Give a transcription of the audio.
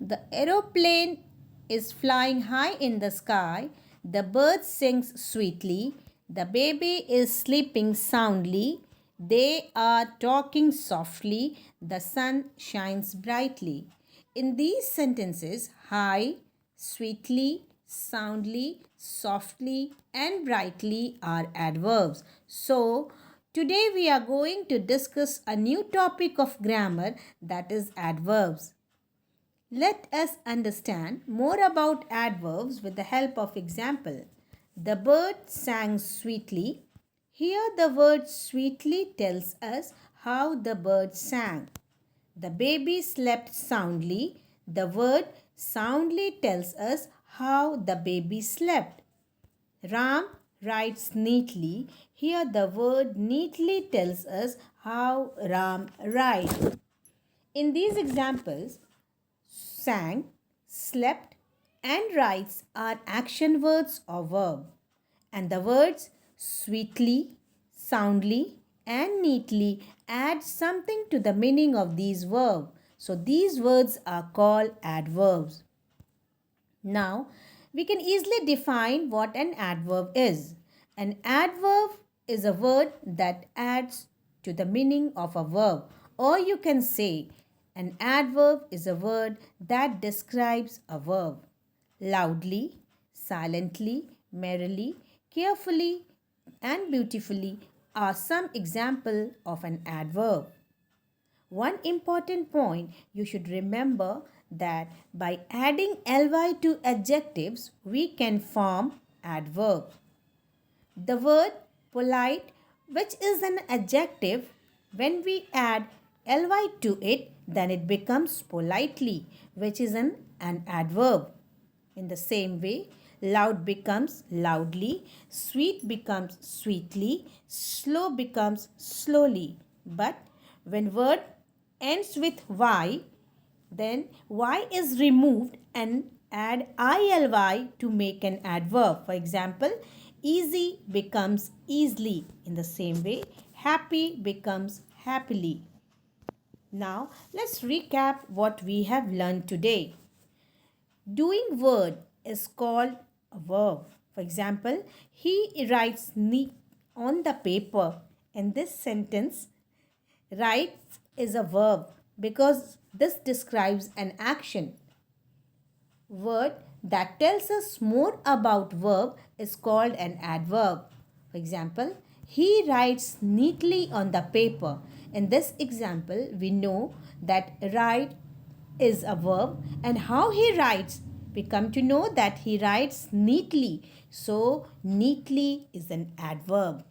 The aeroplane is flying high in the sky. The bird sings sweetly. The baby is sleeping soundly. They are talking softly. The sun shines brightly. In these sentences, high, sweetly, soundly, softly, and brightly are adverbs. So, today we are going to discuss a new topic of grammar, that is adverbs. Let us understand more about adverbs with the help of example. The bird sang sweetly. Here the word sweetly tells us how the bird sang. The baby slept soundly. The word soundly tells us how the baby slept. Ram writes neatly. Here the word neatly tells us how Ram writes. In these examples, sang, slept, and writes are action words or verb. And the words sweetly, soundly, and neatly add something to the meaning of these verbs. So these words are called adverbs. Now, we can easily define what an adverb is. An adverb is a word that adds to the meaning of a verb, or you can say an adverb is a word that describes a verb. Loudly, silently, merrily, carefully, and beautifully are some examples of an adverb. One important point you should remember that by adding ly to adjectives, we can form adverbs. The word polite, which is an adjective, when we add ly to it, then it becomes politely, which is an adverb. In the same way, loud becomes loudly, sweet becomes sweetly, slow becomes slowly. But when word ends with y, then y is removed and add ILY to make an adverb. For example, easy becomes easily. In the same way, happy becomes happily. Now, let's recap what we have learned today. Doing word is called a verb. For example, he writes neat on the paper. In this sentence, writes is a verb because this describes an action. Word that tells us more about verb is called an adverb. For example, he writes neatly on the paper. In this example, we know that write is a verb and how he writes. We come to know that he writes neatly. So, neatly is an adverb.